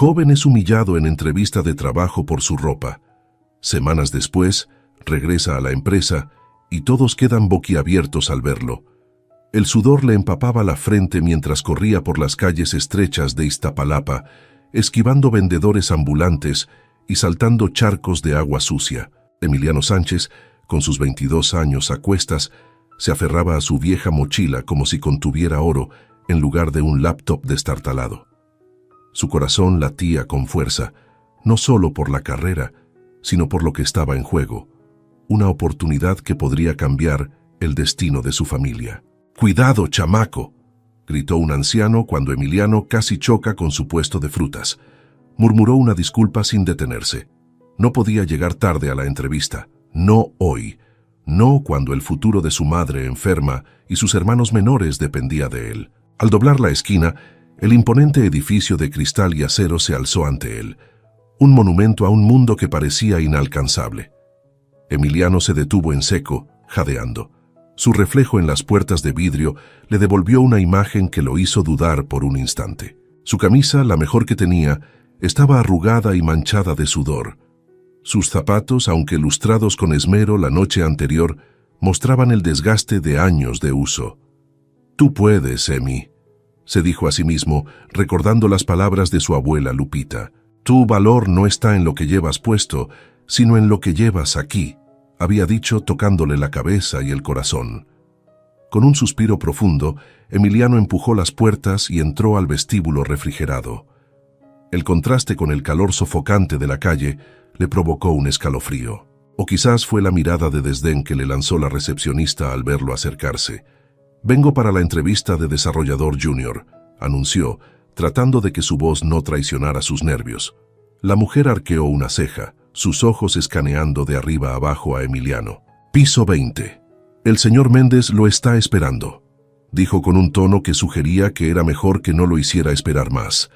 Joven es humillado en entrevista de trabajo por su ropa. Semanas después, regresa a la empresa y todos quedan boquiabiertos al verlo. El sudor le empapaba la frente mientras corría por las calles estrechas de Iztapalapa, esquivando vendedores ambulantes y saltando charcos de agua sucia. Emiliano Sánchez, con sus 22 años a cuestas, se aferraba a su vieja mochila como si contuviera oro en lugar de un laptop destartalado. Su corazón latía con fuerza, no solo por la carrera, sino por lo que estaba en juego, una oportunidad que podría cambiar el destino de su familia. «¡Cuidado, chamaco!», gritó un anciano cuando Emiliano casi choca con su puesto de frutas. Murmuró una disculpa sin detenerse. No podía llegar tarde a la entrevista. No hoy. No cuando el futuro de su madre enferma y sus hermanos menores dependía de él. Al doblar la esquina, el imponente edificio de cristal y acero se alzó ante él, un monumento a un mundo que parecía inalcanzable. Emiliano se detuvo en seco, jadeando. Su reflejo en las puertas de vidrio le devolvió una imagen que lo hizo dudar por un instante. Su camisa, la mejor que tenía, estaba arrugada y manchada de sudor. Sus zapatos, aunque lustrados con esmero la noche anterior, mostraban el desgaste de años de uso. «Tú puedes, Emi», se dijo a sí mismo, recordando las palabras de su abuela Lupita. «Tu valor no está en lo que llevas puesto, sino en lo que llevas aquí», había dicho tocándole la cabeza y el corazón. Con un suspiro profundo, Emiliano empujó las puertas y entró al vestíbulo refrigerado. El contraste con el calor sofocante de la calle le provocó un escalofrío. O quizás fue la mirada de desdén que le lanzó la recepcionista al verlo acercarse. «Vengo para la entrevista de desarrollador junior», anunció, tratando de que su voz no traicionara sus nervios. La mujer arqueó una ceja, sus ojos escaneando de arriba abajo a Emiliano. «Piso 20. El señor Méndez lo está esperando», dijo con un tono que sugería que era mejor que no lo hiciera esperar más.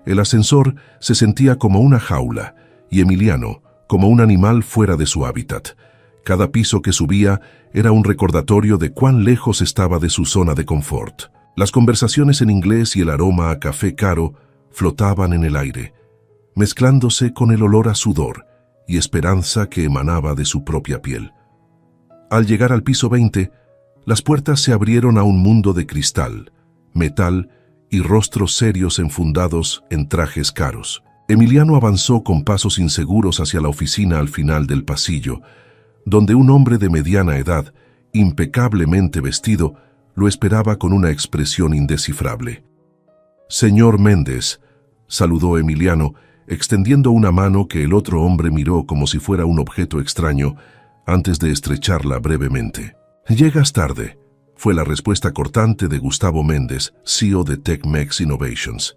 El ascensor se sentía como una jaula y Emiliano como un animal fuera de su hábitat. Cada piso que subía era un recordatorio de cuán lejos estaba de su zona de confort. Las conversaciones en inglés y el aroma a café caro flotaban en el aire, mezclándose con el olor a sudor y esperanza que emanaba de su propia piel. Al llegar al piso 20, las puertas se abrieron a un mundo de cristal, metal y rostros serios enfundados en trajes caros. Emiliano avanzó con pasos inseguros hacia la oficina al final del pasillo, donde un hombre de mediana edad, impecablemente vestido, lo esperaba con una expresión indescifrable. «Señor Méndez», saludó Emiliano, extendiendo una mano que el otro hombre miró como si fuera un objeto extraño, antes de estrecharla brevemente. «Llegas tarde», fue la respuesta cortante de Gustavo Méndez, CEO de TechMex Innovations.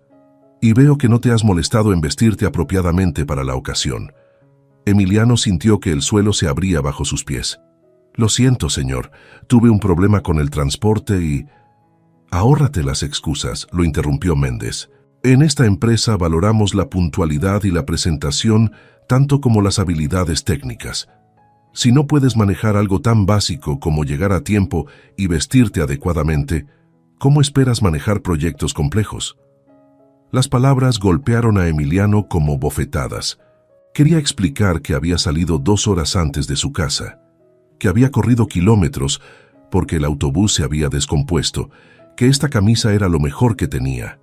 «Y veo que no te has molestado en vestirte apropiadamente para la ocasión». Emiliano sintió que el suelo se abría bajo sus pies. «Lo siento, señor. Tuve un problema con el transporte y...» «Ahórrate las excusas», lo interrumpió Méndez. «En esta empresa valoramos la puntualidad y la presentación tanto como las habilidades técnicas. Si no puedes manejar algo tan básico como llegar a tiempo y vestirte adecuadamente, ¿cómo esperas manejar proyectos complejos?». Las palabras golpearon a Emiliano como bofetadas. Quería explicar que había salido 2 horas antes de su casa, que había corrido kilómetros porque el autobús se había descompuesto, que esta camisa era lo mejor que tenía.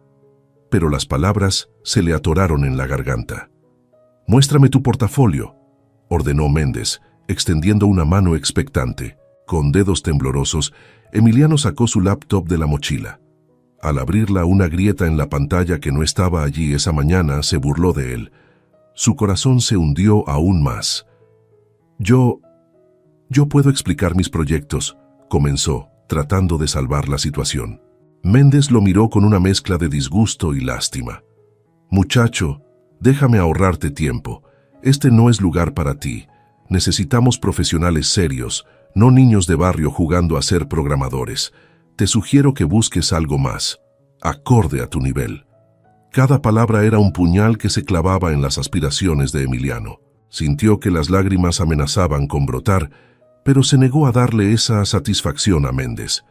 Pero las palabras se le atoraron en la garganta. «Muéstrame tu portafolio», ordenó Méndez, extendiendo una mano expectante. Con dedos temblorosos, Emiliano sacó su laptop de la mochila. Al abrirla, una grieta en la pantalla que no estaba allí esa mañana se burló de él. Su corazón se hundió aún más. Yo puedo explicar mis proyectos», comenzó, tratando de salvar la situación. Méndez lo miró con una mezcla de disgusto y lástima. «Muchacho, déjame ahorrarte tiempo. Este no es lugar para ti. Necesitamos profesionales serios, no niños de barrio jugando a ser programadores. Te sugiero que busques algo más, acorde a tu nivel». Cada palabra era un puñal que se clavaba en las aspiraciones de Emiliano. Sintió que las lágrimas amenazaban con brotar, pero se negó a darle esa satisfacción a Méndez.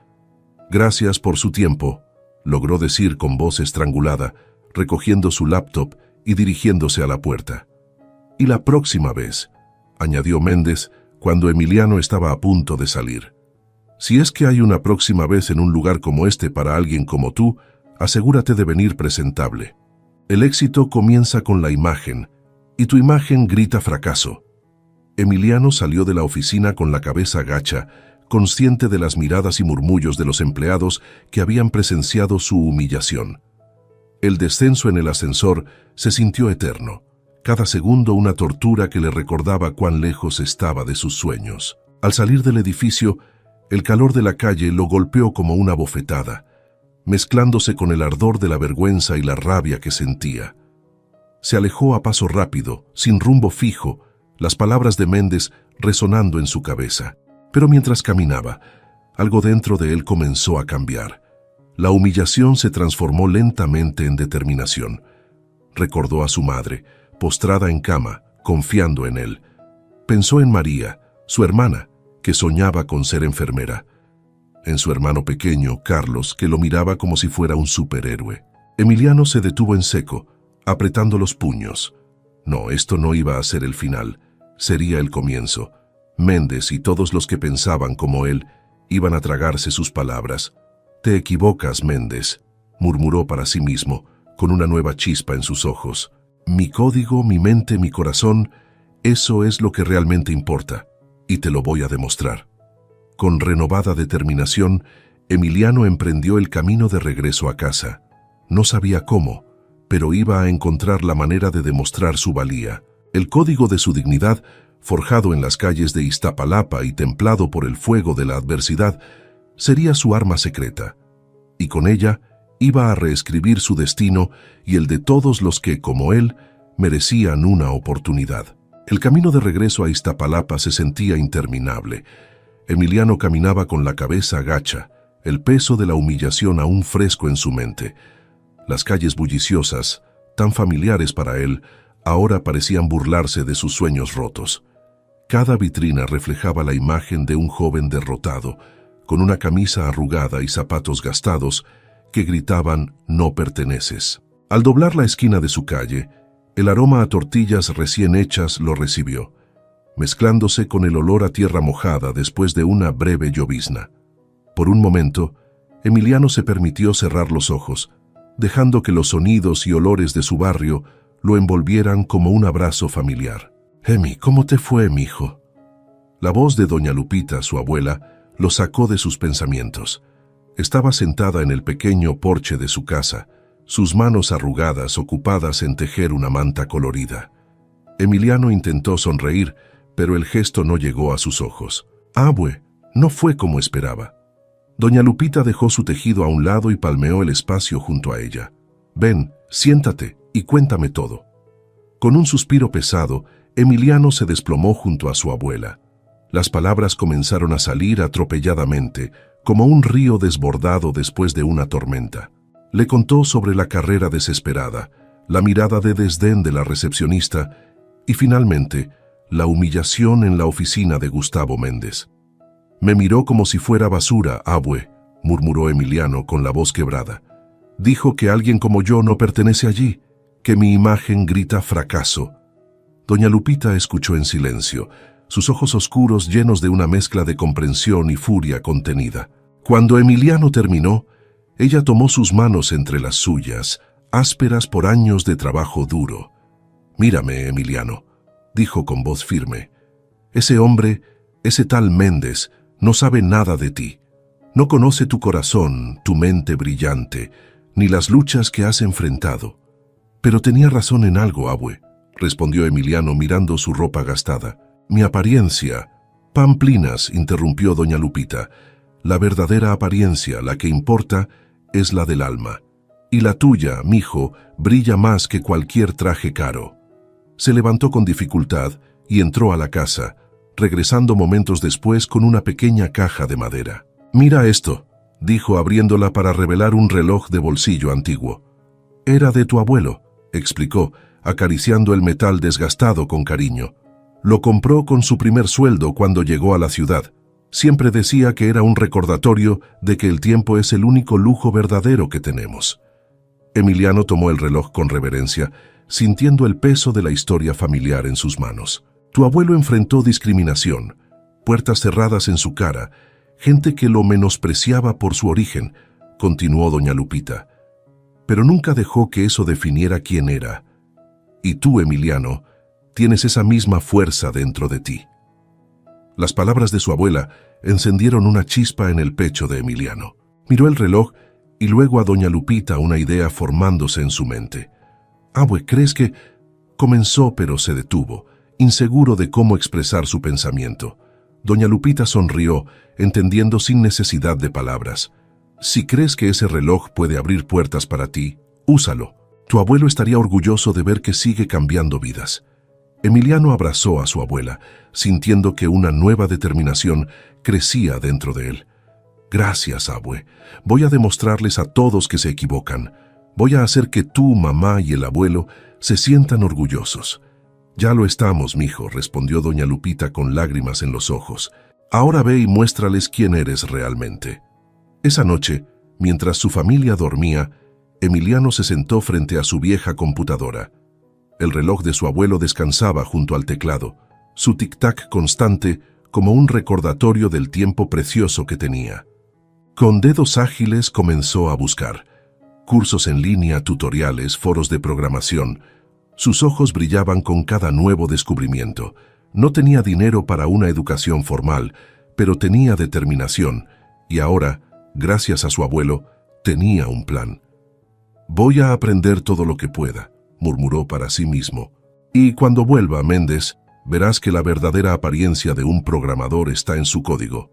«Gracias por su tiempo», logró decir con voz estrangulada, recogiendo su laptop y dirigiéndose a la puerta. «Y la próxima vez», añadió Méndez cuando Emiliano estaba a punto de salir. «Si es que hay una próxima vez en un lugar como este para alguien como tú, asegúrate de venir presentable. El éxito comienza con la imagen, y tu imagen grita fracaso». Emiliano salió de la oficina con la cabeza gacha, consciente de las miradas y murmullos de los empleados que habían presenciado su humillación. El descenso en el ascensor se sintió eterno, cada segundo una tortura que le recordaba cuán lejos estaba de sus sueños. Al salir del edificio, el calor de la calle lo golpeó como una bofetada, mezclándose con el ardor de la vergüenza y la rabia que sentía. Se alejó a paso rápido, sin rumbo fijo, las palabras de Méndez resonando en su cabeza. Pero mientras caminaba, algo dentro de él comenzó a cambiar. La humillación se transformó lentamente en determinación. Recordó a su madre, postrada en cama, confiando en él. Pensó en María, su hermana, que soñaba con ser enfermera. En su hermano pequeño, Carlos, que lo miraba como si fuera un superhéroe. Emiliano se detuvo en seco, apretando los puños. No, esto no iba a ser el final, sería el comienzo. Méndez y todos los que pensaban como él iban a tragarse sus palabras. «Te equivocas, Méndez», murmuró para sí mismo, con una nueva chispa en sus ojos. «Mi código, mi mente, mi corazón, eso es lo que realmente importa, y te lo voy a demostrar». Con renovada determinación, Emiliano emprendió el camino de regreso a casa. No sabía cómo, pero iba a encontrar la manera de demostrar su valía. El código de su dignidad, forjado en las calles de Iztapalapa y templado por el fuego de la adversidad, sería su arma secreta, y con ella iba a reescribir su destino y el de todos los que, como él, merecían una oportunidad. El camino de regreso a Iztapalapa se sentía interminable. Emiliano caminaba con la cabeza gacha, el peso de la humillación aún fresco en su mente. Las calles bulliciosas, tan familiares para él, ahora parecían burlarse de sus sueños rotos. Cada vitrina reflejaba la imagen de un joven derrotado, con una camisa arrugada y zapatos gastados, que gritaban «No perteneces». Al doblar la esquina de su calle, el aroma a tortillas recién hechas lo recibió, mezclándose con el olor a tierra mojada después de una breve llovizna. Por un momento, Emiliano se permitió cerrar los ojos, dejando que los sonidos y olores de su barrio lo envolvieran como un abrazo familiar. «Emi, ¿cómo te fue, mijo?». La voz de doña Lupita, su abuela, lo sacó de sus pensamientos. Estaba sentada en el pequeño porche de su casa, sus manos arrugadas ocupadas en tejer una manta colorida. Emiliano intentó sonreír, pero el gesto no llegó a sus ojos. «Abue, no fue como esperaba». Doña Lupita dejó su tejido a un lado y palmeó el espacio junto a ella. «Ven, siéntate y cuéntame todo». Con un suspiro pesado, Emiliano se desplomó junto a su abuela. Las palabras comenzaron a salir atropelladamente, como un río desbordado después de una tormenta. Le contó sobre la carrera desesperada, la mirada de desdén de la recepcionista y, finalmente, la humillación en la oficina de Gustavo Méndez. «Me miró como si fuera basura, abue», murmuró Emiliano con la voz quebrada. «Dijo que alguien como yo no pertenece allí, que mi imagen grita fracaso». Doña Lupita escuchó en silencio, sus ojos oscuros llenos de una mezcla de comprensión y furia contenida. Cuando Emiliano terminó, ella tomó sus manos entre las suyas, ásperas por años de trabajo duro. «Mírame, Emiliano», dijo con voz firme. «Ese hombre, ese tal Méndez, no sabe nada de ti. No conoce tu corazón, tu mente brillante, ni las luchas que has enfrentado. Pero tenía razón en algo, abue», respondió Emiliano mirando su ropa gastada. «Mi apariencia». «Pamplinas», interrumpió doña Lupita. «La verdadera apariencia, la que importa, es la del alma. Y la tuya, mijo, brilla más que cualquier traje caro». Se levantó con dificultad y entró a la casa, regresando momentos después con una pequeña caja de madera. «Mira esto», dijo abriéndola para revelar un reloj de bolsillo antiguo. «Era de tu abuelo», explicó, acariciando el metal desgastado con cariño. «Lo compró con su primer sueldo cuando llegó a la ciudad. Siempre decía que era un recordatorio de que el tiempo es el único lujo verdadero que tenemos». Emiliano tomó el reloj con reverencia, sintiendo el peso de la historia familiar en sus manos. Tu abuelo enfrentó discriminación, puertas cerradas en su cara, gente que lo menospreciaba por su origen, continuó doña Lupita. Pero nunca dejó que eso definiera quién era. Y tú, Emiliano, tienes esa misma fuerza dentro de ti. Las palabras de su abuela encendieron una chispa en el pecho de Emiliano. Miró el reloj y luego a doña Lupita, una idea formándose en su mente. «Abue, ¿crees que...?» Comenzó, pero se detuvo, inseguro de cómo expresar su pensamiento. Doña Lupita sonrió, entendiendo sin necesidad de palabras. «Si crees que ese reloj puede abrir puertas para ti, úsalo. Tu abuelo estaría orgulloso de ver que sigue cambiando vidas». Emiliano abrazó a su abuela, sintiendo que una nueva determinación crecía dentro de él. «Gracias, abue. Voy a demostrarles a todos que se equivocan. Voy a hacer que tú, mamá y el abuelo se sientan orgullosos». «Ya lo estamos, mijo», respondió doña Lupita con lágrimas en los ojos. «Ahora ve y muéstrales quién eres realmente». Esa noche, mientras su familia dormía, Emiliano se sentó frente a su vieja computadora. El reloj de su abuelo descansaba junto al teclado, su tic-tac constante como un recordatorio del tiempo precioso que tenía. Con dedos ágiles comenzó a buscar cursos en línea, tutoriales, foros de programación. Sus ojos brillaban con cada nuevo descubrimiento. No tenía dinero para una educación formal, pero tenía determinación, y ahora, gracias a su abuelo, tenía un plan. «Voy a aprender todo lo que pueda», murmuró para sí mismo. «Y cuando vuelva, Méndez, verás que la verdadera apariencia de un programador está en su código».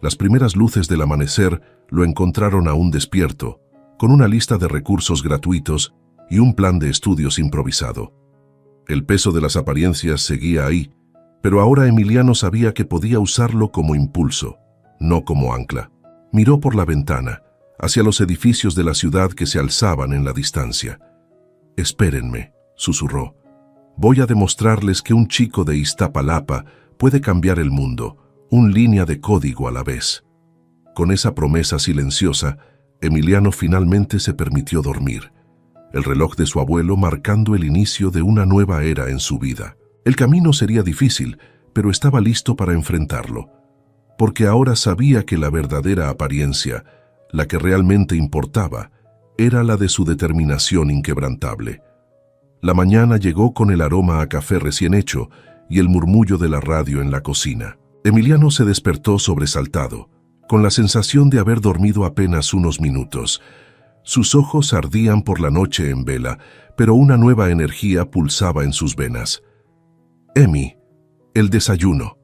Las primeras luces del amanecer lo encontraron aún despierto, con una lista de recursos gratuitos y un plan de estudios improvisado. El peso de las apariencias seguía ahí, pero ahora Emiliano sabía que podía usarlo como impulso, no como ancla. Miró por la ventana, hacia los edificios de la ciudad que se alzaban en la distancia. «Espérenme», susurró. «Voy a demostrarles que un chico de Iztapalapa puede cambiar el mundo, una línea de código a la vez». Con esa promesa silenciosa, Emiliano finalmente se permitió dormir, el reloj de su abuelo marcando el inicio de una nueva era en su vida. El camino sería difícil, pero estaba listo para enfrentarlo, porque ahora sabía que la verdadera apariencia, la que realmente importaba, era la de su determinación inquebrantable. La mañana llegó con el aroma a café recién hecho y el murmullo de la radio en la cocina. Emiliano se despertó sobresaltado, con la sensación de haber dormido apenas unos minutos. Sus ojos ardían por la noche en vela, pero una nueva energía pulsaba en sus venas. «Emi, el desayuno».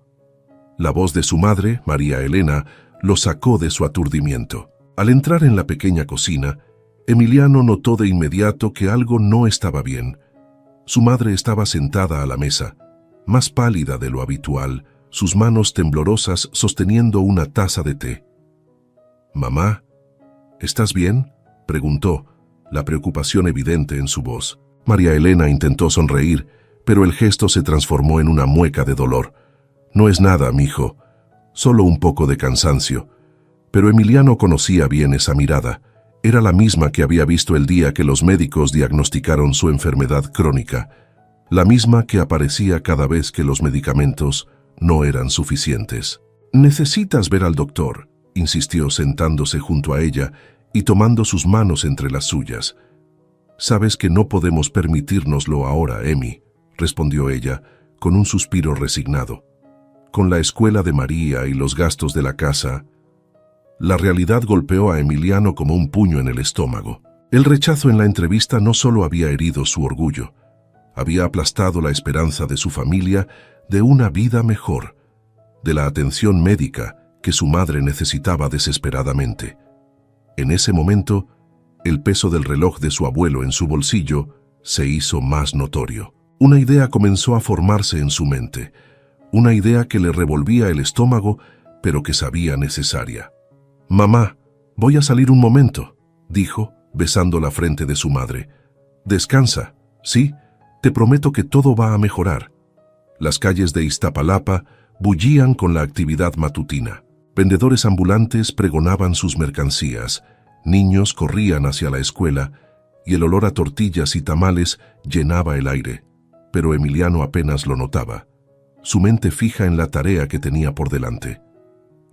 La voz de su madre, María Elena, lo sacó de su aturdimiento. Al entrar en la pequeña cocina, Emiliano notó de inmediato que algo no estaba bien. Su madre estaba sentada a la mesa, más pálida de lo habitual, sus manos temblorosas sosteniendo una taza de té. «Mamá, ¿estás bien?», preguntó, la preocupación evidente en su voz. María Elena intentó sonreír, pero el gesto se transformó en una mueca de dolor. «No es nada, mijo, solo un poco de cansancio». Pero Emiliano conocía bien esa mirada. Era la misma que había visto el día que los médicos diagnosticaron su enfermedad crónica, la misma que aparecía cada vez que los medicamentos no eran suficientes. «Necesitas ver al doctor», insistió sentándose junto a ella y tomando sus manos entre las suyas. «Sabes que no podemos permitírnoslo ahora, Emi», respondió ella, con un suspiro resignado. «Con la escuela de María y los gastos de la casa». La realidad golpeó a Emiliano como un puño en el estómago. El rechazo en la entrevista no solo había herido su orgullo, había aplastado la esperanza de su familia de una vida mejor, de la atención médica que su madre necesitaba desesperadamente. En ese momento, el peso del reloj de su abuelo en su bolsillo se hizo más notorio. Una idea comenzó a formarse en su mente, una idea que le revolvía el estómago, pero que sabía necesaria. «Mamá, voy a salir un momento», dijo, besando la frente de su madre. «Descansa, ¿sí? Te prometo que todo va a mejorar». Las calles de Iztapalapa bullían con la actividad matutina. Vendedores ambulantes pregonaban sus mercancías, niños corrían hacia la escuela y el olor a tortillas y tamales llenaba el aire, pero Emiliano apenas lo notaba, su mente fija en la tarea que tenía por delante.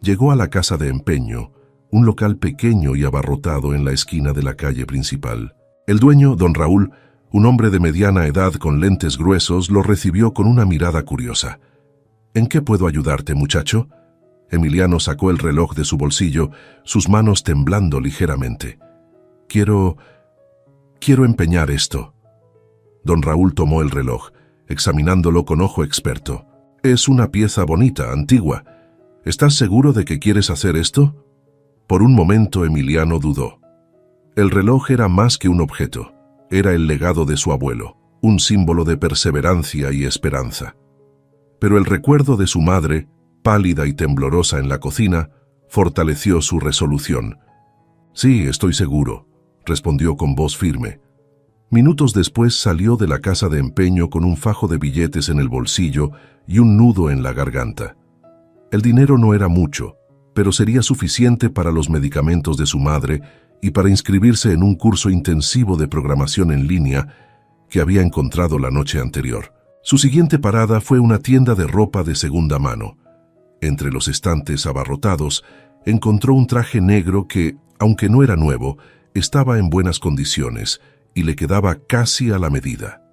Llegó a la casa de empeño, un local pequeño y abarrotado en la esquina de la calle principal. El dueño, don Raúl, un hombre de mediana edad con lentes gruesos, lo recibió con una mirada curiosa. «¿En qué puedo ayudarte, muchacho?». Emiliano sacó el reloj de su bolsillo, sus manos temblando ligeramente. Quiero empeñar esto». Don Raúl tomó el reloj, examinándolo con ojo experto. «Es una pieza bonita, antigua. ¿Estás seguro de que quieres hacer esto?». Por un momento Emiliano dudó. El reloj era más que un objeto, era el legado de su abuelo, un símbolo de perseverancia y esperanza. Pero el recuerdo de su madre, pálida y temblorosa en la cocina, fortaleció su resolución. «Sí, estoy seguro», respondió con voz firme. Minutos después salió de la casa de empeño con un fajo de billetes en el bolsillo y un nudo en la garganta. El dinero no era mucho, pero sería suficiente para los medicamentos de su madre y para inscribirse en un curso intensivo de programación en línea que había encontrado la noche anterior. Su siguiente parada fue una tienda de ropa de segunda mano. Entre los estantes abarrotados, encontró un traje negro que, aunque no era nuevo, estaba en buenas condiciones y le quedaba casi a la medida.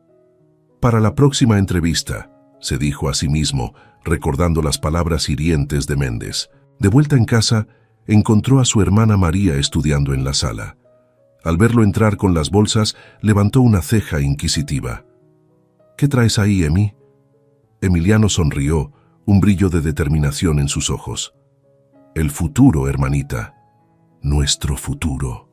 «Para la próxima entrevista», se dijo a sí mismo, recordando las palabras hirientes de Méndez. De vuelta en casa, encontró a su hermana María estudiando en la sala. Al verlo entrar con las bolsas, levantó una ceja inquisitiva. «¿Qué traes ahí, Emi?». Emiliano sonrió, un brillo de determinación en sus ojos. «El futuro, hermanita. Nuestro futuro».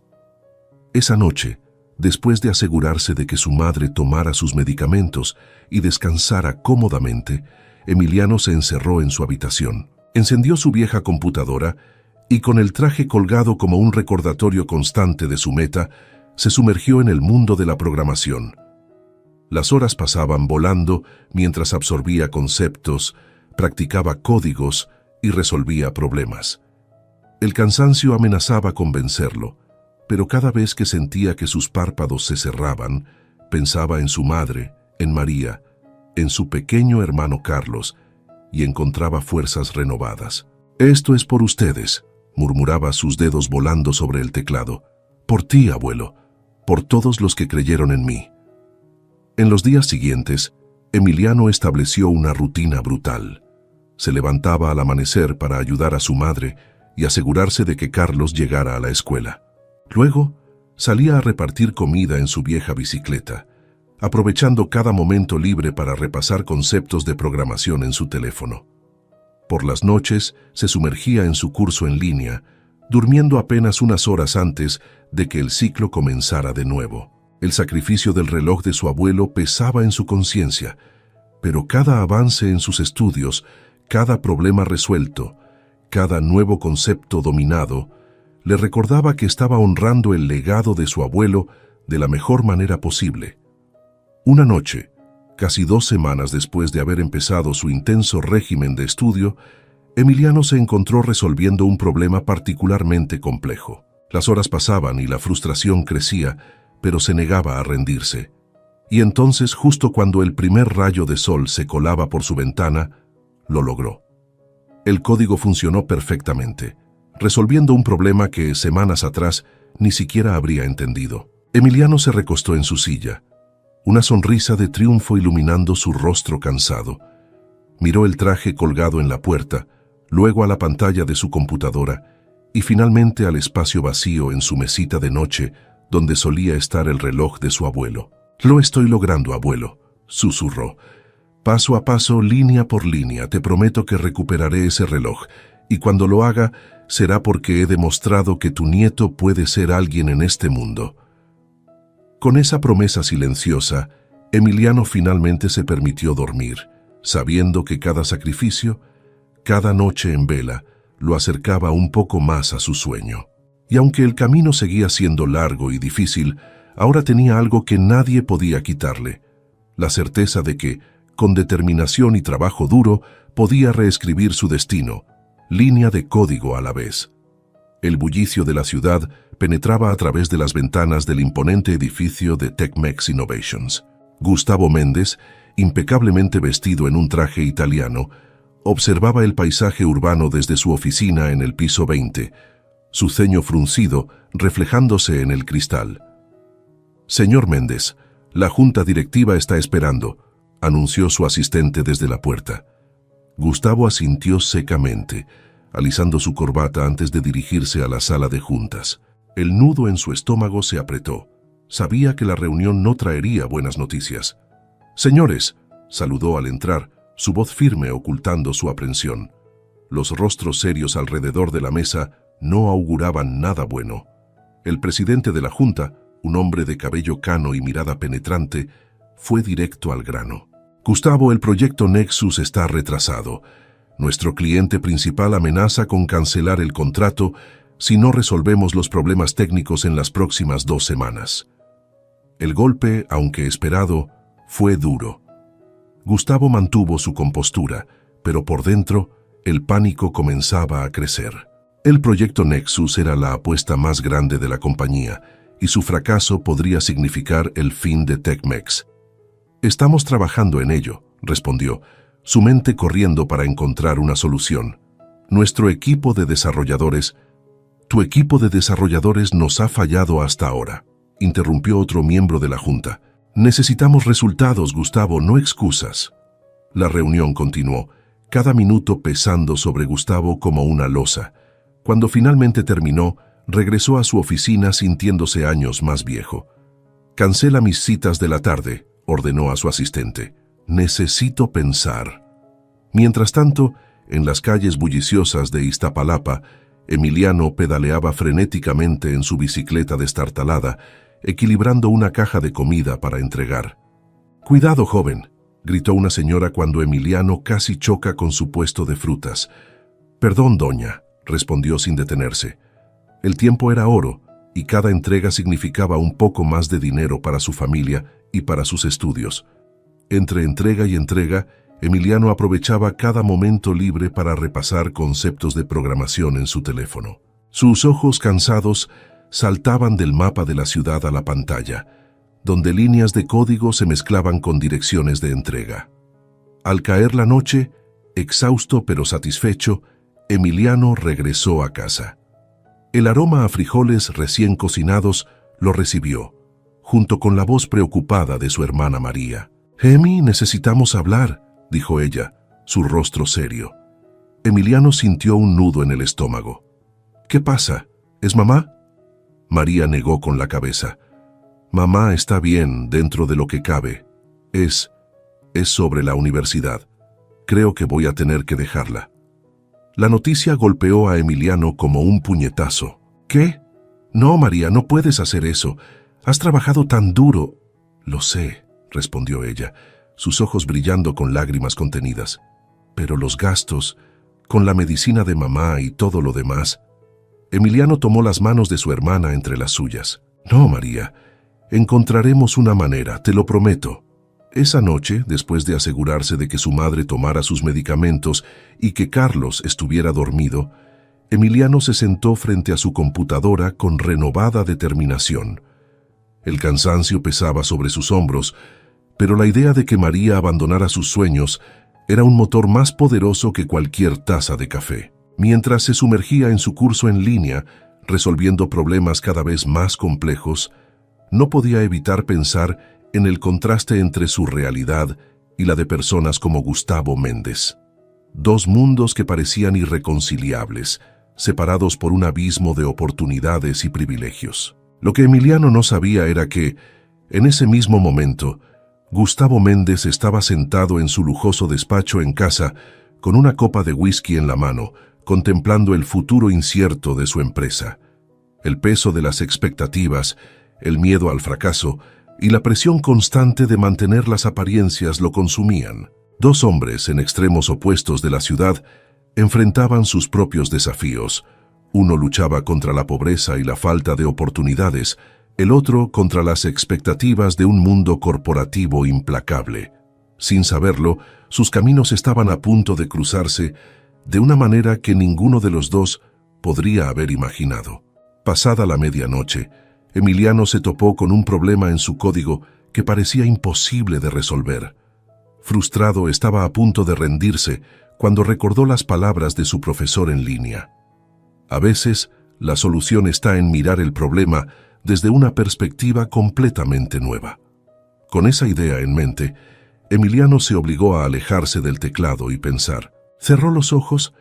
Esa noche, después de asegurarse de que su madre tomara sus medicamentos y descansara cómodamente, Emiliano se encerró en su habitación. Encendió su vieja computadora y, con el traje colgado como un recordatorio constante de su meta, se sumergió en el mundo de la programación. Las horas pasaban volando mientras absorbía conceptos, practicaba códigos y resolvía problemas. El cansancio amenazaba con vencerlo, pero cada vez que sentía que sus párpados se cerraban, pensaba en su madre, en María, en su pequeño hermano Carlos, y encontraba fuerzas renovadas. «Esto es por ustedes», murmuraba, sus dedos volando sobre el teclado. «Por ti, abuelo, por todos los que creyeron en mí». En los días siguientes, Emiliano estableció una rutina brutal. Se levantaba al amanecer para ayudar a su madre y asegurarse de que Carlos llegara a la escuela. Luego, salía a repartir comida en su vieja bicicleta, aprovechando cada momento libre para repasar conceptos de programación en su teléfono. Por las noches, se sumergía en su curso en línea, durmiendo apenas unas horas antes de que el ciclo comenzara de nuevo. El sacrificio del reloj de su abuelo pesaba en su conciencia, pero cada avance en sus estudios, cada problema resuelto, cada nuevo concepto dominado, le recordaba que estaba honrando el legado de su abuelo de la mejor manera posible. Una noche, casi 2 semanas después de haber empezado su intenso régimen de estudio, Emiliano se encontró resolviendo un problema particularmente complejo. Las horas pasaban y la frustración crecía, pero se negaba a rendirse. Y entonces, justo cuando el primer rayo de sol se colaba por su ventana, lo logró. El código funcionó perfectamente, resolviendo un problema que semanas atrás ni siquiera habría entendido. Emiliano se recostó en su silla, una sonrisa de triunfo iluminando su rostro cansado. Miró el traje colgado en la puerta, luego a la pantalla de su computadora y finalmente al espacio vacío en su mesita de noche donde solía estar el reloj de su abuelo. «Lo estoy logrando, abuelo», susurró. «Paso a paso, línea por línea, te prometo que recuperaré ese reloj, y cuando lo haga será porque he demostrado que tu nieto puede ser alguien en este mundo». Con esa promesa silenciosa, Emiliano finalmente se permitió dormir, sabiendo que cada sacrificio, cada noche en vela, lo acercaba un poco más a su sueño. Y aunque el camino seguía siendo largo y difícil, ahora tenía algo que nadie podía quitarle: la certeza de que, con determinación y trabajo duro, podía reescribir su destino, línea de código a la vez. El bullicio de la ciudad penetraba a través de las ventanas del imponente edificio de TechMex Innovations. Gustavo Méndez, impecablemente vestido en un traje italiano, observaba el paisaje urbano desde su oficina en el piso 20, su ceño fruncido reflejándose en el cristal. «Señor Méndez, la junta directiva está esperando», anunció su asistente desde la puerta. Gustavo asintió secamente, alisando su corbata antes de dirigirse a la sala de juntas. El nudo en su estómago se apretó. Sabía que la reunión no traería buenas noticias. «Señores», saludó al entrar, su voz firme ocultando su aprensión. Los rostros serios alrededor de la mesa no auguraban nada bueno. El presidente de la junta, un hombre de cabello cano y mirada penetrante, fue directo al grano. «Gustavo, el proyecto Nexus está retrasado. Nuestro cliente principal amenaza con cancelar el contrato si no resolvemos los problemas técnicos en las próximas 2 semanas». El golpe, aunque esperado, fue duro. Gustavo mantuvo su compostura, pero por dentro, el pánico comenzaba a crecer. El proyecto Nexus era la apuesta más grande de la compañía, y su fracaso podría significar el fin de TechMex. «Estamos trabajando en ello», respondió, su mente corriendo para encontrar una solución. «Nuestro equipo de desarrolladores...» «Tu equipo de desarrolladores nos ha fallado hasta ahora», interrumpió otro miembro de la junta. «Necesitamos resultados, Gustavo, no excusas». La reunión continuó, cada minuto pesando sobre Gustavo como una losa. Cuando finalmente terminó, regresó a su oficina sintiéndose años más viejo. «Cancela mis citas de la tarde», ordenó a su asistente. «Necesito pensar». Mientras tanto, en las calles bulliciosas de Iztapalapa, Emiliano pedaleaba frenéticamente en su bicicleta destartalada, equilibrando una caja de comida para entregar. «Cuidado, joven», gritó una señora cuando Emiliano casi choca con su puesto de frutas. «Perdón, doña», respondió sin detenerse. El tiempo era oro, y cada entrega significaba un poco más de dinero para su familia y para sus estudios. Entre entrega y entrega, Emiliano aprovechaba cada momento libre para repasar conceptos de programación en su teléfono. Sus ojos cansados saltaban del mapa de la ciudad a la pantalla, donde líneas de código se mezclaban con direcciones de entrega. Al caer la noche, exhausto pero satisfecho, Emiliano regresó a casa. El aroma a frijoles recién cocinados lo recibió, junto con la voz preocupada de su hermana María. «Emi, necesitamos hablar», dijo ella, su rostro serio. Emiliano sintió un nudo en el estómago. «¿Qué pasa? ¿Es mamá?» María negó con la cabeza. «Mamá está bien dentro de lo que cabe. Es sobre la universidad. Creo que voy a tener que dejarla». La noticia golpeó a Emiliano como un puñetazo. «¿Qué? No, María, no puedes hacer eso. Has trabajado tan duro». «Lo sé», respondió ella, sus ojos brillando con lágrimas contenidas. «Pero los gastos, con la medicina de mamá y todo lo demás». Emiliano tomó las manos de su hermana entre las suyas. «No, María, encontraremos una manera, te lo prometo». Esa noche, después de asegurarse de que su madre tomara sus medicamentos y que Carlos estuviera dormido, Emiliano se sentó frente a su computadora con renovada determinación. El cansancio pesaba sobre sus hombros, pero la idea de que María abandonara sus sueños era un motor más poderoso que cualquier taza de café. Mientras se sumergía en su curso en línea, resolviendo problemas cada vez más complejos, no podía evitar pensar en el contraste entre su realidad y la de personas como Gustavo Méndez. Dos mundos que parecían irreconciliables, separados por un abismo de oportunidades y privilegios. Lo que Emiliano no sabía era que, en ese mismo momento, Gustavo Méndez estaba sentado en su lujoso despacho en casa, con una copa de whisky en la mano, contemplando el futuro incierto de su empresa. El peso de las expectativas, el miedo al fracaso y la presión constante de mantener las apariencias lo consumían. Dos hombres en extremos opuestos de la ciudad enfrentaban sus propios desafíos. Uno luchaba contra la pobreza y la falta de oportunidades, el otro contra las expectativas de un mundo corporativo implacable. Sin saberlo, sus caminos estaban a punto de cruzarse de una manera que ninguno de los dos podría haber imaginado. Pasada la medianoche, Emiliano se topó con un problema en su código que parecía imposible de resolver. Frustrado, estaba a punto de rendirse cuando recordó las palabras de su profesor en línea. A veces, la solución está en mirar el problema desde una perspectiva completamente nueva. Con esa idea en mente, Emiliano se obligó a alejarse del teclado y pensar. Cerró los ojos,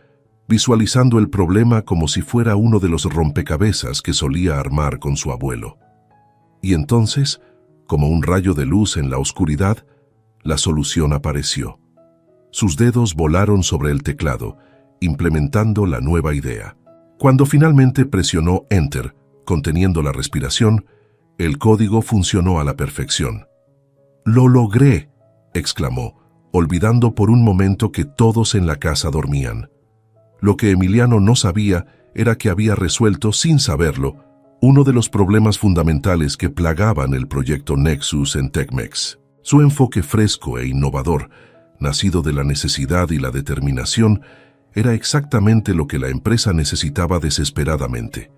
visualizando el problema como si fuera uno de los rompecabezas que solía armar con su abuelo. Y entonces, como un rayo de luz en la oscuridad, la solución apareció. Sus dedos volaron sobre el teclado, implementando la nueva idea. Cuando finalmente presionó Enter, conteniendo la respiración, el código funcionó a la perfección. ¡Lo logré!, exclamó, olvidando por un momento que todos en la casa dormían. Lo que Emiliano no sabía era que había resuelto, sin saberlo, uno de los problemas fundamentales que plagaban el proyecto Nexus en Tecmex. Su enfoque fresco e innovador, nacido de la necesidad y la determinación, era exactamente lo que la empresa necesitaba desesperadamente.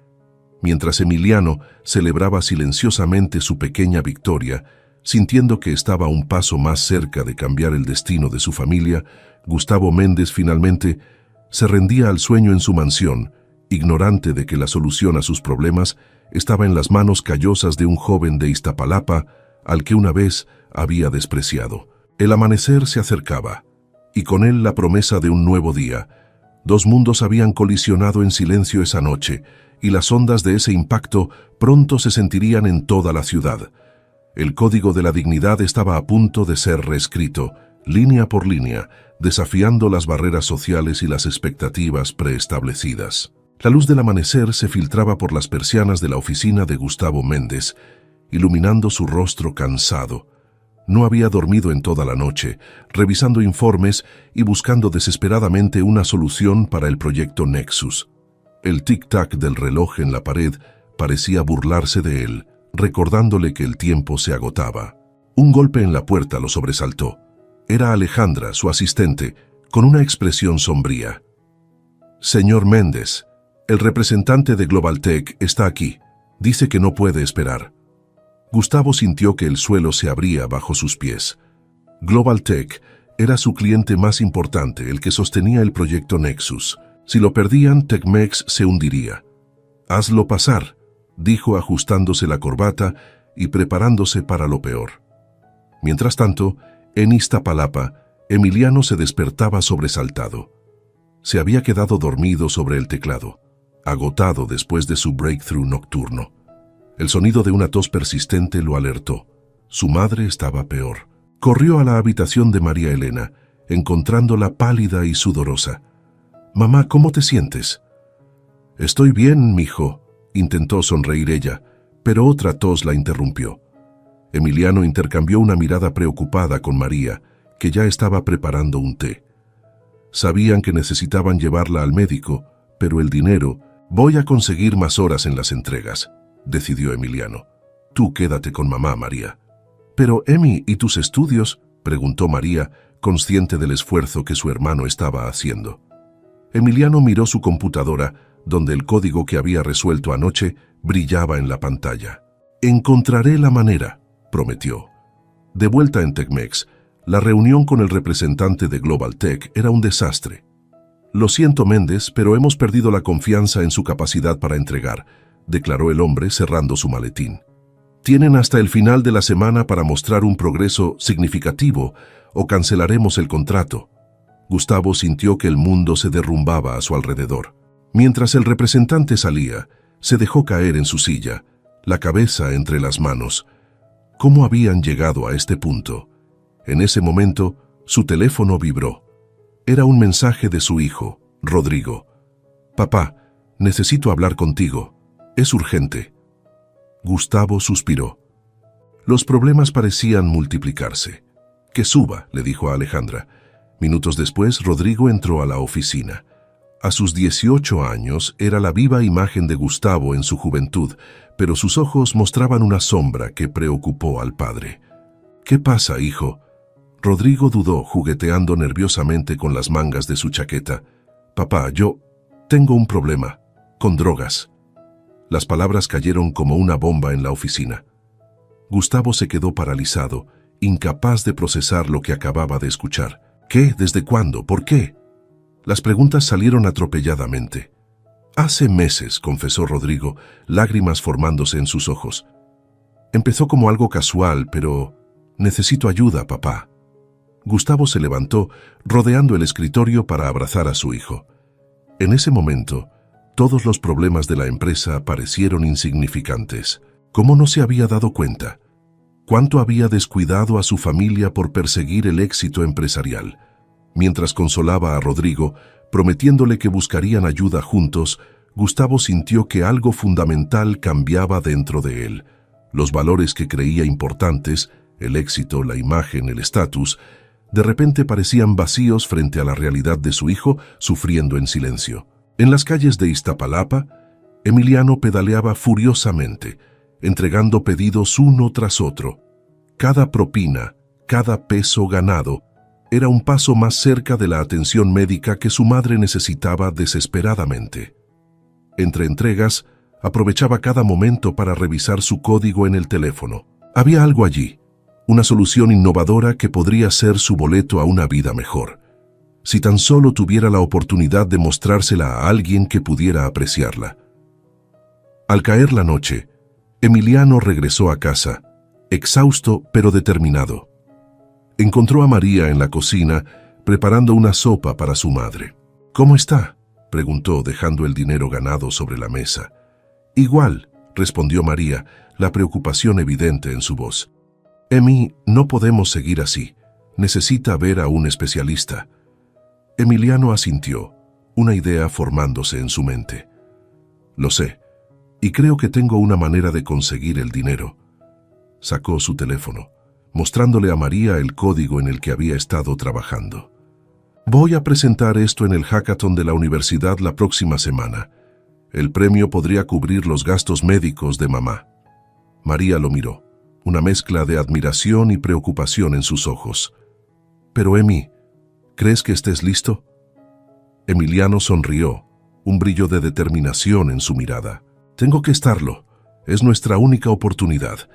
Mientras Emiliano celebraba silenciosamente su pequeña victoria, sintiendo que estaba un paso más cerca de cambiar el destino de su familia, Gustavo Méndez finalmente se rendía al sueño en su mansión, ignorante de que la solución a sus problemas estaba en las manos callosas de un joven de Iztapalapa al que una vez había despreciado. El amanecer se acercaba, y con él la promesa de un nuevo día. Dos mundos habían colisionado en silencio esa noche, y las ondas de ese impacto pronto se sentirían en toda la ciudad. El código de la dignidad estaba a punto de ser reescrito, línea por línea, desafiando las barreras sociales y las expectativas preestablecidas. La luz del amanecer se filtraba por las persianas de la oficina de Gustavo Méndez, iluminando su rostro cansado. No había dormido en toda la noche, revisando informes y buscando desesperadamente una solución para el proyecto Nexus. El tic-tac del reloj en la pared parecía burlarse de él, recordándole que el tiempo se agotaba. Un golpe en la puerta lo sobresaltó. Era Alejandra, su asistente, con una expresión sombría. «Señor Méndez, el representante de GlobalTech está aquí. Dice que no puede esperar». Gustavo sintió que el suelo se abría bajo sus pies. GlobalTech era su cliente más importante, el que sostenía el proyecto Nexus. Si lo perdían, Tecmex se hundiría. «Hazlo pasar», dijo ajustándose la corbata y preparándose para lo peor. Mientras tanto, en Iztapalapa, Emiliano se despertaba sobresaltado. Se había quedado dormido sobre el teclado, agotado después de su breakthrough nocturno. El sonido de una tos persistente lo alertó. Su madre estaba peor. Corrió a la habitación de María Elena, encontrándola pálida y sudorosa. «Mamá, ¿cómo te sientes?» «Estoy bien, mijo», intentó sonreír ella, pero otra tos la interrumpió. Emiliano intercambió una mirada preocupada con María, que ya estaba preparando un té. Sabían que necesitaban llevarla al médico, pero el dinero... «Voy a conseguir más horas en las entregas», decidió Emiliano. «Tú quédate con mamá, María». «Pero, Emi, ¿y tus estudios?», preguntó María, consciente del esfuerzo que su hermano estaba haciendo. Emiliano miró su computadora, donde el código que había resuelto anoche brillaba en la pantalla. «Encontraré la manera», prometió. De vuelta en Tecmex, la reunión con el representante de GlobalTech era un desastre. «Lo siento, Méndez, pero hemos perdido la confianza en su capacidad para entregar», declaró el hombre cerrando su maletín. «Tienen hasta el final de la semana para mostrar un progreso significativo o cancelaremos el contrato». Gustavo sintió que el mundo se derrumbaba a su alrededor. Mientras el representante salía, se dejó caer en su silla, la cabeza entre las manos. ¿Cómo habían llegado a este punto? En ese momento, su teléfono vibró. Era un mensaje de su hijo, Rodrigo. «Papá, necesito hablar contigo. Es urgente». Gustavo suspiró. Los problemas parecían multiplicarse. «Que suba», le dijo a Alejandra. Minutos después, Rodrigo entró a la oficina. A sus 18 años era la viva imagen de Gustavo en su juventud, pero sus ojos mostraban una sombra que preocupó al padre. «¿Qué pasa, hijo?». Rodrigo dudó, jugueteando nerviosamente con las mangas de su chaqueta. «Papá, yo tengo un problema». con drogas. Las palabras cayeron como una bomba en la oficina. Gustavo se quedó paralizado, incapaz de procesar lo que acababa de escuchar. ¿Qué? ¿Desde cuándo? ¿Por qué? Las preguntas salieron atropelladamente. Hace meses, confesó Rodrigo, lágrimas formándose en sus ojos. Empezó como algo casual, pero necesito ayuda, papá. Gustavo se levantó, rodeando el escritorio para abrazar a su hijo. En ese momento, todos los problemas de la empresa parecieron insignificantes. ¿Cómo no se había dado cuenta? ¿Cuánto había descuidado a su familia por perseguir el éxito empresarial? Mientras consolaba a Rodrigo, prometiéndole que buscarían ayuda juntos, Gustavo sintió que algo fundamental cambiaba dentro de él. Los valores que creía importantes, el éxito, la imagen, el estatus, de repente parecían vacíos frente a la realidad de su hijo sufriendo en silencio. En las calles de Iztapalapa, Emiliano pedaleaba furiosamente, entregando pedidos uno tras otro. Cada propina, cada peso ganado, era un paso más cerca de la atención médica que su madre necesitaba desesperadamente. Entre entregas, aprovechaba cada momento para revisar su código en el teléfono. Había algo allí, una solución innovadora que podría ser su boleto a una vida mejor. Si tan solo tuviera la oportunidad de mostrársela a alguien que pudiera apreciarla. Al caer la noche, Emiliano regresó a casa, exhausto pero determinado. Encontró a María en la cocina, preparando una sopa para su madre. ¿Cómo está?, preguntó, dejando el dinero ganado sobre la mesa. Igual, respondió María, la preocupación evidente en su voz. Emi, no podemos seguir así. Necesita ver a un especialista. Emiliano asintió, una idea formándose en su mente. Lo sé, y creo que tengo una manera de conseguir el dinero. Sacó su teléfono, mostrándole a María el código en el que había estado trabajando. Voy a presentar esto en el hackathon de la universidad la próxima semana. El premio podría cubrir los gastos médicos de mamá. María lo miró, una mezcla de admiración y preocupación en sus ojos. Pero Emi, ¿crees que estés listo? Emiliano sonrió, un brillo de determinación en su mirada. Tengo que estarlo. Es nuestra única oportunidad.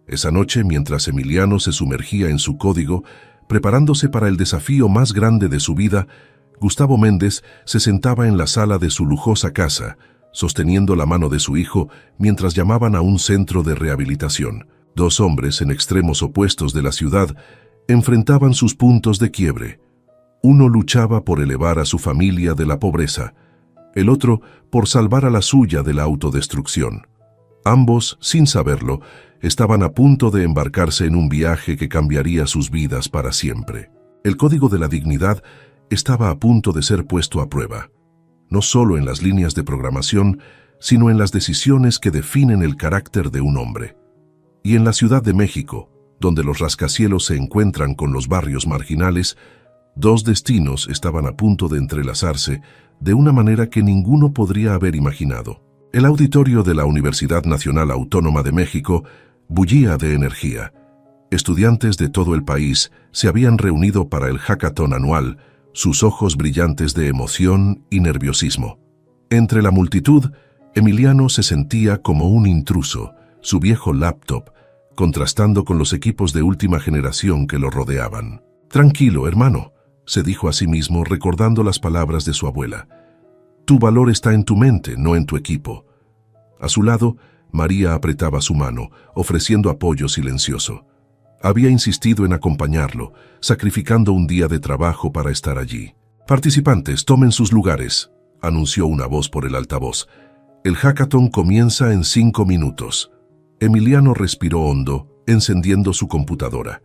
Esa noche, mientras Emiliano se sumergía en su código, preparándose para el desafío más grande de su vida, Gustavo Méndez se sentaba en la sala de su lujosa casa, sosteniendo la mano de su hijo mientras llamaban a un centro de rehabilitación. Dos hombres en extremos opuestos de la ciudad enfrentaban sus puntos de quiebre. Uno luchaba por elevar a su familia de la pobreza, el otro por salvar a la suya de la autodestrucción. Ambos, sin saberlo, estaban a punto de embarcarse en un viaje que cambiaría sus vidas para siempre. El código de la dignidad estaba a punto de ser puesto a prueba, no solo en las líneas de programación, sino en las decisiones que definen el carácter de un hombre. Y en la Ciudad de México, donde los rascacielos se encuentran con los barrios marginales, dos destinos estaban a punto de entrelazarse de una manera que ninguno podría haber imaginado. El auditorio de la Universidad Nacional Autónoma de México bullía de energía. Estudiantes de todo el país se habían reunido para el hackathon anual, sus ojos brillantes de emoción y nerviosismo. Entre la multitud, Emiliano se sentía como un intruso, su viejo laptop, contrastando con los equipos de última generación que lo rodeaban. Tranquilo, hermano, se dijo a sí mismo recordando las palabras de su abuela. Tu valor está en tu mente, no en tu equipo. A su lado, María apretaba su mano, ofreciendo apoyo silencioso. Había insistido en acompañarlo, sacrificando un día de trabajo para estar allí. Participantes, tomen sus lugares, anunció una voz por el altavoz. El hackathon comienza en 5 minutos. Emiliano respiró hondo, encendiendo su computadora.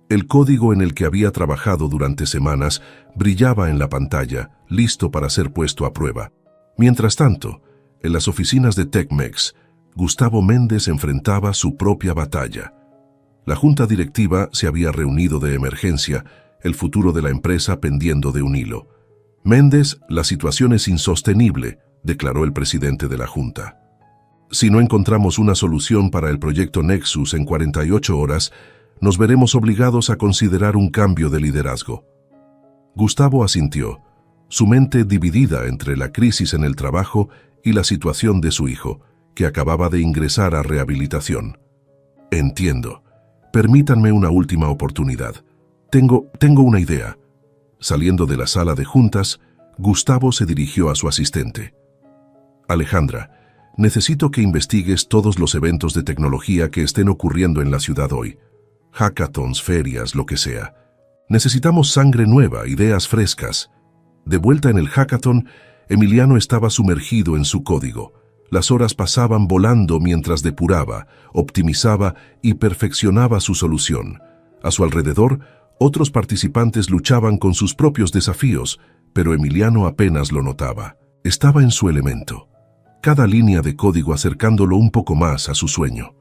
El código en el que había trabajado durante semanas brillaba en la pantalla, listo para ser puesto a prueba. Mientras tanto, en las oficinas de Tecmex, Gustavo Méndez enfrentaba su propia batalla. La junta directiva se había reunido de emergencia, el futuro de la empresa pendiendo de un hilo. Méndez, la situación es insostenible, declaró el presidente de la junta. Si no encontramos una solución para el proyecto Nexus en 48 horas, nos veremos obligados a considerar un cambio de liderazgo. Gustavo asintió, su mente dividida entre la crisis en el trabajo y la situación de su hijo, que acababa de ingresar a rehabilitación. Entiendo. Permítanme una última oportunidad. Tengo una idea. Saliendo de la sala de juntas, Gustavo se dirigió a su asistente. Alejandra, necesito que investigues todos los eventos de tecnología que estén ocurriendo en la ciudad hoy. Hackathons, ferias, lo que sea. Necesitamos sangre nueva, ideas frescas. De vuelta en el hackathon, Emiliano estaba sumergido en su código. Las horas pasaban volando mientras depuraba, optimizaba y perfeccionaba su solución. A su alrededor, otros participantes luchaban con sus propios desafíos, pero Emiliano apenas lo notaba. Estaba en su elemento. Cada línea de código acercándolo un poco más a su sueño.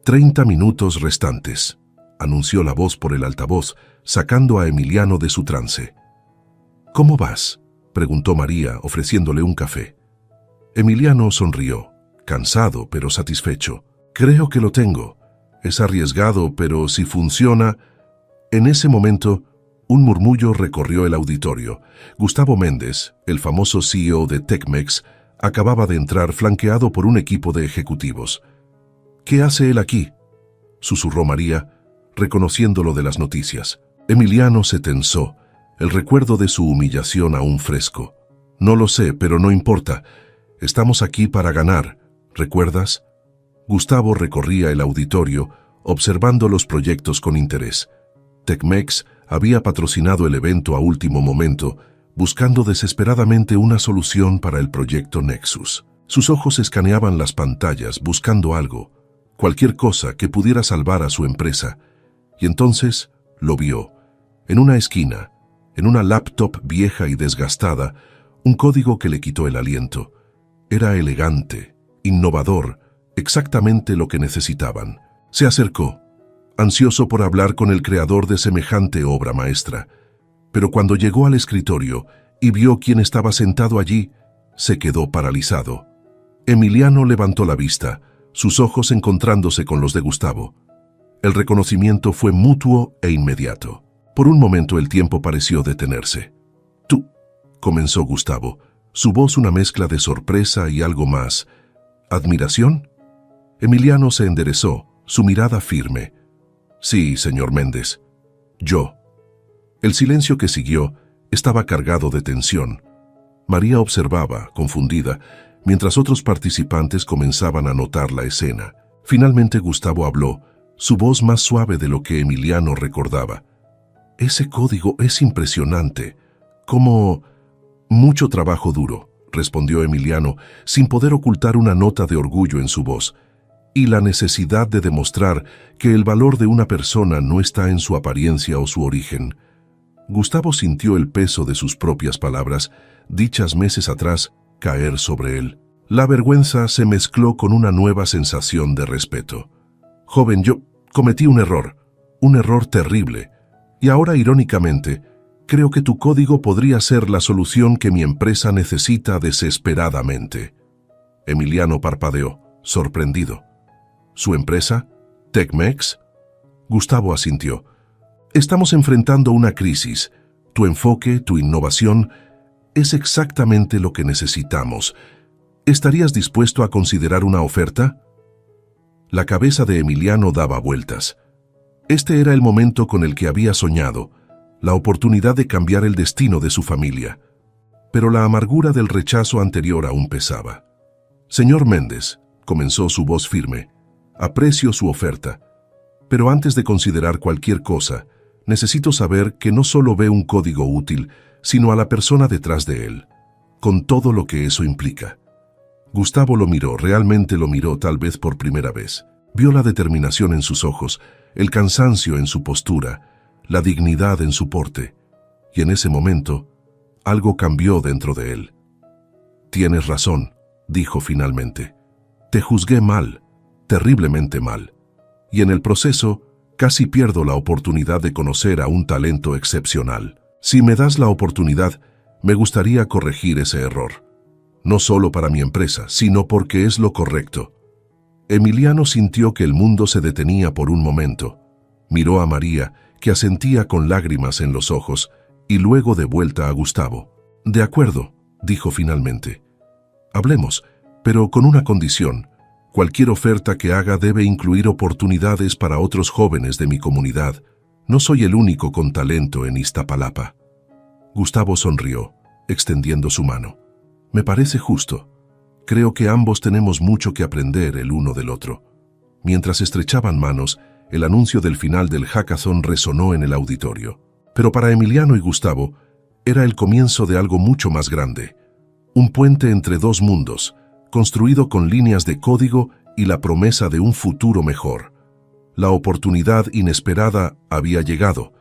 30 minutos restantes, anunció la voz por el altavoz, sacando a Emiliano de su trance. ¿Cómo vas?, preguntó María, ofreciéndole un café. Emiliano sonrió, cansado pero satisfecho. Creo que lo tengo. Es arriesgado, pero si funciona... En ese momento, un murmullo recorrió el auditorio. Gustavo Méndez, el famoso CEO de Tecmex, acababa de entrar flanqueado por un equipo de ejecutivos. ¿Qué hace él aquí?, susurró María, reconociéndolo de las noticias. Emiliano se tensó, el recuerdo de su humillación aún fresco. No lo sé, pero no importa. Estamos aquí para ganar, ¿recuerdas? Gustavo recorría el auditorio, observando los proyectos con interés. Tecmex había patrocinado el evento a último momento, buscando desesperadamente una solución para el proyecto Nexus. Sus ojos escaneaban las pantallas, buscando algo, cualquier cosa que pudiera salvar a su empresa. Y entonces lo vio. En una esquina, en una laptop vieja y desgastada, un código que le quitó el aliento. Era elegante, innovador, exactamente lo que necesitaban. Se acercó, ansioso por hablar con el creador de semejante obra maestra. Pero cuando llegó al escritorio y vio quién estaba sentado allí, se quedó paralizado. Emiliano levantó la vista, sus ojos encontrándose con los de Gustavo. El reconocimiento fue mutuo e inmediato. Por un momento el tiempo pareció detenerse. «Tú», comenzó Gustavo, su voz una mezcla de sorpresa y algo más. ¿Admiración? Emiliano se enderezó, su mirada firme. «Sí, señor Méndez. Yo». El silencio que siguió estaba cargado de tensión. María observaba, confundida, mientras otros participantes comenzaban a notar la escena. Finalmente Gustavo habló, su voz más suave de lo que Emiliano recordaba. «Ese código es impresionante. Como... mucho trabajo duro», respondió Emiliano, sin poder ocultar una nota de orgullo en su voz, y la necesidad de demostrar que el valor de una persona no está en su apariencia o su origen. Gustavo sintió el peso de sus propias palabras, dichas meses atrás, caer sobre él. La vergüenza se mezcló con una nueva sensación de respeto. «Joven, yo cometí un error terrible, y ahora, irónicamente, creo que tu código podría ser la solución que mi empresa necesita desesperadamente». Emiliano parpadeó, sorprendido. «¿Su empresa? ¿Tecmex?» Gustavo asintió. «Estamos enfrentando una crisis. Tu enfoque, tu innovación, es exactamente lo que necesitamos. ¿Estarías dispuesto a considerar una oferta?» La cabeza de Emiliano daba vueltas. Este era el momento con el que había soñado, la oportunidad de cambiar el destino de su familia. Pero la amargura del rechazo anterior aún pesaba. «Señor Méndez», comenzó su voz firme, «aprecio su oferta, pero antes de considerar cualquier cosa, necesito saber que no solo ve un código útil, sino a la persona detrás de él, con todo lo que eso implica». Gustavo lo miró, realmente lo miró, tal vez por primera vez. Vio la determinación en sus ojos, el cansancio en su postura, la dignidad en su porte, y en ese momento, algo cambió dentro de él. «Tienes razón», dijo finalmente. «Te juzgué mal, terriblemente mal, y en el proceso casi pierdo la oportunidad de conocer a un talento excepcional. Si me das la oportunidad, me gustaría corregir ese error. No solo para mi empresa, sino porque es lo correcto». Emiliano sintió que el mundo se detenía por un momento. Miró a María, que asentía con lágrimas en los ojos, y luego de vuelta a Gustavo. «De acuerdo», dijo finalmente. Hablemos, pero con una condición. Cualquier oferta que haga debe incluir oportunidades para otros jóvenes de mi comunidad. No soy el único con talento en Iztapalapa. Gustavo sonrió, extendiendo su mano. Me parece justo. Creo que ambos tenemos mucho que aprender el uno del otro. Mientras estrechaban manos, el anuncio del final del hackathon resonó en el auditorio. Pero para Emiliano y Gustavo, era el comienzo de algo mucho más grande. Un puente entre dos mundos, construido con líneas de código y la promesa de un futuro mejor. La oportunidad inesperada había llegado,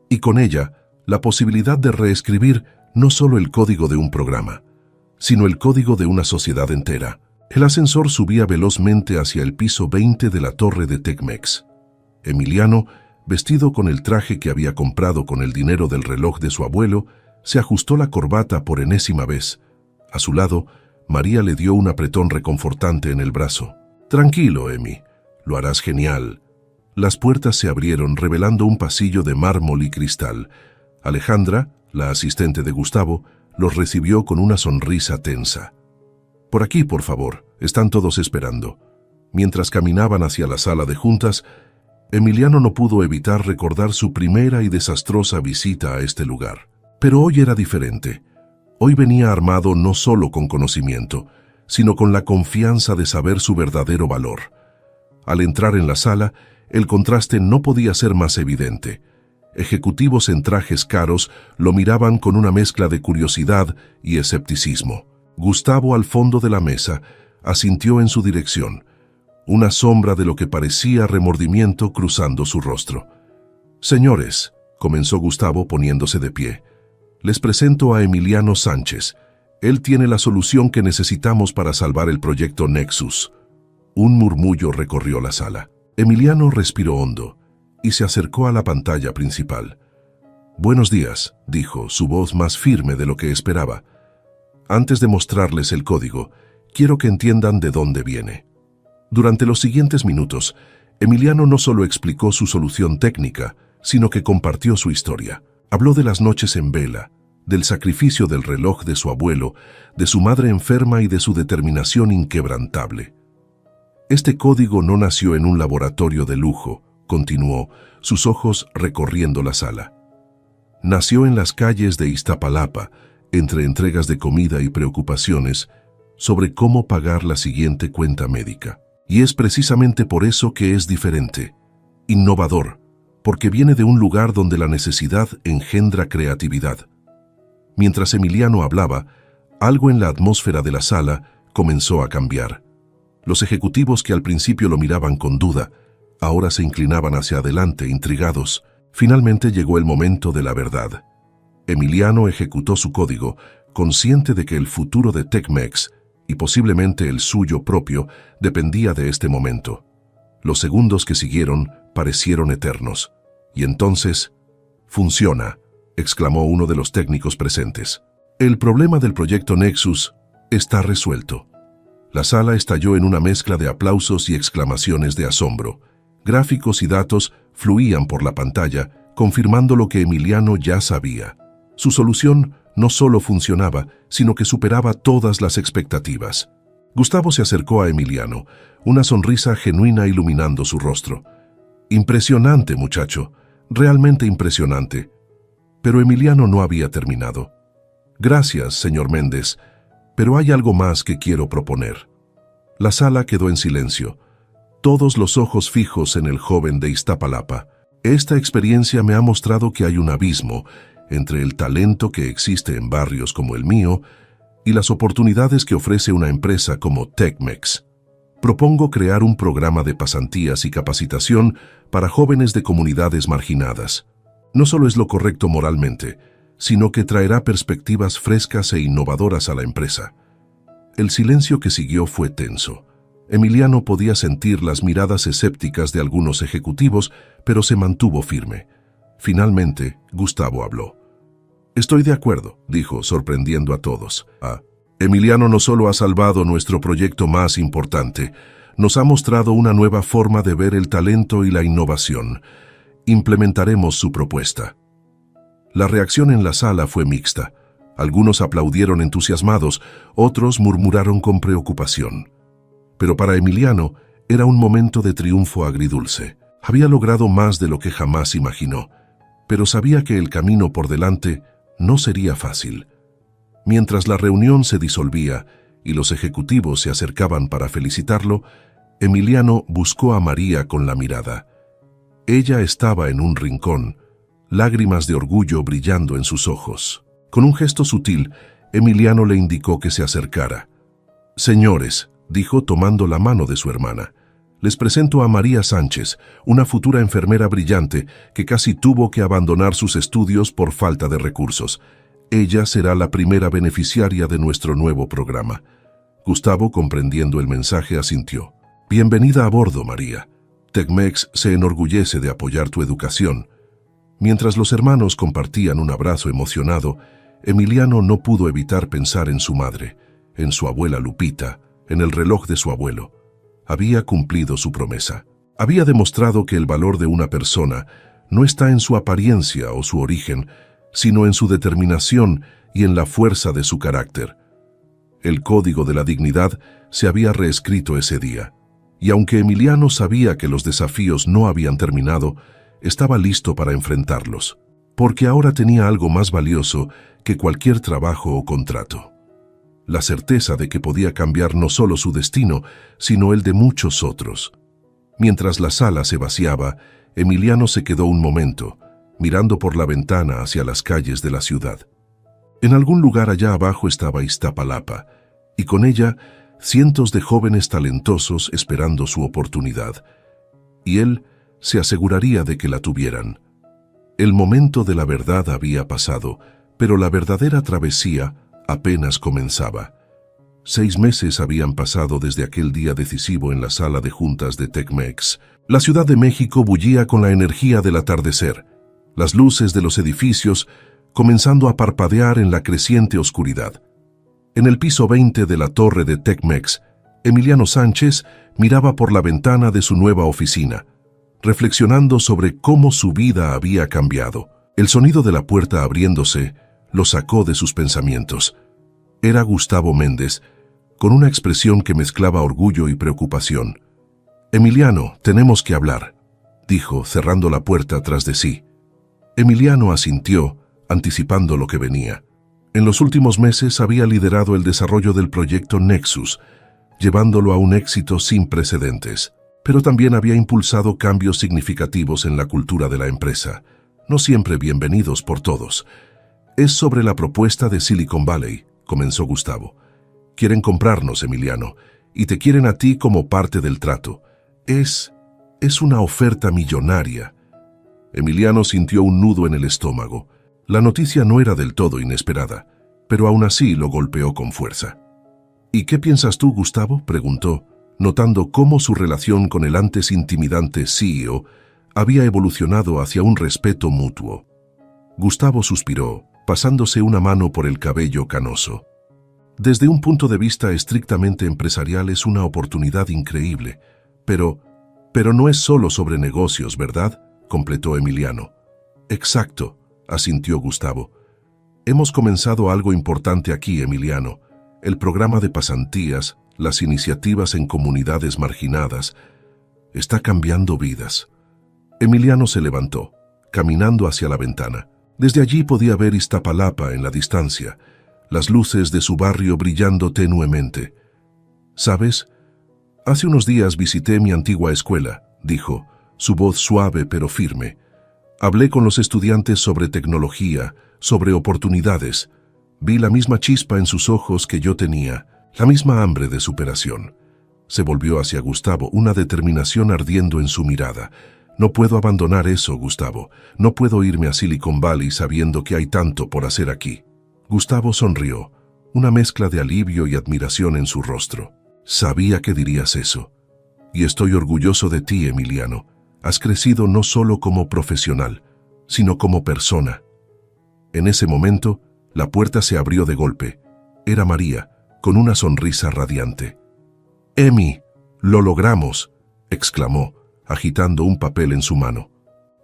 y con ella, la posibilidad de reescribir no solo el código de un programa, sino el código de una sociedad entera. El ascensor subía velozmente hacia el piso 20 de la torre de Tecmex. Emiliano, vestido con el traje que había comprado con el dinero del reloj de su abuelo, se ajustó la corbata por enésima vez. A su lado, María le dio un apretón reconfortante en el brazo. Tranquilo, Emi, lo harás genial. Las puertas se abrieron revelando un pasillo de mármol y cristal. Alejandra, la asistente de Gustavo, los recibió con una sonrisa tensa. Por aquí, por favor, están todos esperando. Mientras caminaban hacia la sala de juntas, Emiliano no pudo evitar recordar su primera y desastrosa visita a este lugar. Pero hoy era diferente. Hoy venía armado no solo con conocimiento, sino con la confianza de saber su verdadero valor. Al entrar en la sala, el contraste no podía ser más evidente. Ejecutivos en trajes caros lo miraban con una mezcla de curiosidad y escepticismo. Gustavo, al fondo de la mesa, asintió en su dirección, una sombra de lo que parecía remordimiento cruzando su rostro. «Señores», comenzó Gustavo poniéndose de pie, «les presento a Emiliano Sánchez. Él tiene la solución que necesitamos para salvar el proyecto Nexus». Un murmullo recorrió la sala. Emiliano respiró hondo y se acercó a la pantalla principal. «Buenos días», dijo, su voz más firme de lo que esperaba. «Antes de mostrarles el código, quiero que entiendan de dónde viene». Durante los siguientes minutos, Emiliano no solo explicó su solución técnica, sino que compartió su historia. Habló de las noches en vela, del sacrificio del reloj de su abuelo, de su madre enferma y de su determinación inquebrantable. «Este código no nació en un laboratorio de lujo», continuó, sus ojos recorriendo la sala. «Nació en las calles de Iztapalapa, entre entregas de comida y preocupaciones sobre cómo pagar la siguiente cuenta médica. Y es precisamente por eso que es diferente, innovador, porque viene de un lugar donde la necesidad engendra creatividad». Mientras Emiliano hablaba, algo en la atmósfera de la sala comenzó a cambiar. Los ejecutivos que al principio lo miraban con duda, ahora se inclinaban hacia adelante, intrigados. Finalmente llegó el momento de la verdad. Emiliano ejecutó su código, consciente de que el futuro de Tecmex, y posiblemente el suyo propio, dependía de este momento. Los segundos que siguieron parecieron eternos. Y entonces, «¡Funciona!», exclamó uno de los técnicos presentes. «El problema del proyecto Nexus está resuelto». La sala estalló en una mezcla de aplausos y exclamaciones de asombro. Gráficos y datos fluían por la pantalla, confirmando lo que Emiliano ya sabía. Su solución no solo funcionaba, sino que superaba todas las expectativas. Gustavo se acercó a Emiliano, una sonrisa genuina iluminando su rostro. «Impresionante, muchacho, realmente impresionante». Pero Emiliano no había terminado. «Gracias, señor Méndez, pero hay algo más que quiero proponer». La sala quedó en silencio, todos los ojos fijos en el joven de Iztapalapa. Esta experiencia me ha mostrado que hay un abismo entre el talento que existe en barrios como el mío y las oportunidades que ofrece una empresa como Tecmex. Propongo crear un programa de pasantías y capacitación para jóvenes de comunidades marginadas. No solo es lo correcto moralmente, sino que traerá perspectivas frescas e innovadoras a la empresa. El silencio que siguió fue tenso. Emiliano podía sentir las miradas escépticas de algunos ejecutivos, pero se mantuvo firme. Finalmente, Gustavo habló. «Estoy de acuerdo», dijo, sorprendiendo a todos. Emiliano no solo ha salvado nuestro proyecto más importante, nos ha mostrado una nueva forma de ver el talento y la innovación. Implementaremos su propuesta». La reacción en la sala fue mixta. Algunos aplaudieron entusiasmados, otros murmuraron con preocupación. Pero para Emiliano era un momento de triunfo agridulce. Había logrado más de lo que jamás imaginó, pero sabía que el camino por delante no sería fácil. Mientras la reunión se disolvía y los ejecutivos se acercaban para felicitarlo, Emiliano buscó a María con la mirada. Ella estaba en un rincón, lágrimas de orgullo brillando en sus ojos. Con un gesto sutil, Emiliano le indicó que se acercara. «Señores», dijo tomando la mano de su hermana, «les presento a María Sánchez, una futura enfermera brillante que casi tuvo que abandonar sus estudios por falta de recursos. Ella será la primera beneficiaria de nuestro nuevo programa». Gustavo, comprendiendo el mensaje, asintió. «Bienvenida a bordo, María. Tecmex se enorgullece de apoyar tu educación». Mientras los hermanos compartían un abrazo emocionado, Emiliano no pudo evitar pensar en su madre, en su abuela Lupita, en el reloj de su abuelo. Había cumplido su promesa. Había demostrado que el valor de una persona no está en su apariencia o su origen, sino en su determinación y en la fuerza de su carácter. El código de la dignidad se había reescrito ese día, y aunque Emiliano sabía que los desafíos no habían terminado, estaba listo para enfrentarlos, porque ahora tenía algo más valioso que cualquier trabajo o contrato. La certeza de que podía cambiar no solo su destino, sino el de muchos otros. Mientras la sala se vaciaba, Emiliano se quedó un momento, mirando por la ventana hacia las calles de la ciudad. En algún lugar allá abajo estaba Iztapalapa, y con ella cientos de jóvenes talentosos esperando su oportunidad. Y él se aseguraría de que la tuvieran. El momento de la verdad había pasado, pero la verdadera travesía apenas comenzaba. 6 meses habían pasado desde aquel día decisivo en la sala de juntas de Tecmex. La Ciudad de México bullía con la energía del atardecer, las luces de los edificios comenzando a parpadear en la creciente oscuridad. En el piso 20 de la torre de Tecmex, Emiliano Sánchez miraba por la ventana de su nueva oficina, reflexionando sobre cómo su vida había cambiado. El sonido de la puerta abriéndose lo sacó de sus pensamientos. Era Gustavo Méndez, con una expresión que mezclaba orgullo y preocupación. «Emiliano, tenemos que hablar», dijo, cerrando la puerta tras de sí. Emiliano asintió, anticipando lo que venía. En los últimos meses había liderado el desarrollo del proyecto Nexus, llevándolo a un éxito sin precedentes. Pero también había impulsado cambios significativos en la cultura de la empresa, no siempre bienvenidos por todos. «Es sobre la propuesta de Silicon Valley», comenzó Gustavo. «Quieren comprarnos, Emiliano, y te quieren a ti como parte del trato. Es una oferta millonaria». Emiliano sintió un nudo en el estómago. La noticia no era del todo inesperada, pero aún así lo golpeó con fuerza. «¿Y qué piensas tú, Gustavo?», preguntó, notando cómo su relación con el antes intimidante CEO había evolucionado hacia un respeto mutuo. Gustavo suspiró, pasándose una mano por el cabello canoso. «Desde un punto de vista estrictamente empresarial es una oportunidad increíble, pero no es solo sobre negocios, ¿verdad?», completó Emiliano. «Exacto», asintió Gustavo. «Hemos comenzado algo importante aquí, Emiliano. El programa de pasantías, las iniciativas en comunidades marginadas, está cambiando vidas». Emiliano se levantó, caminando hacia la ventana. Desde allí podía ver Iztapalapa en la distancia, las luces de su barrio brillando tenuemente. «¿Sabes? Hace unos días visité mi antigua escuela», dijo, su voz suave pero firme. «Hablé con los estudiantes sobre tecnología, sobre oportunidades. Vi la misma chispa en sus ojos que yo tenía, la misma hambre de superación». Se volvió hacia Gustavo, una determinación ardiendo en su mirada. «No puedo abandonar eso, Gustavo. No puedo irme a Silicon Valley sabiendo que hay tanto por hacer aquí». Gustavo sonrió, una mezcla de alivio y admiración en su rostro. «Sabía que dirías eso. Y estoy orgulloso de ti, Emiliano. Has crecido no solo como profesional, sino como persona». En ese momento, la puerta se abrió de golpe. Era María, con una sonrisa radiante. «Emi, lo logramos», exclamó, agitando un papel en su mano.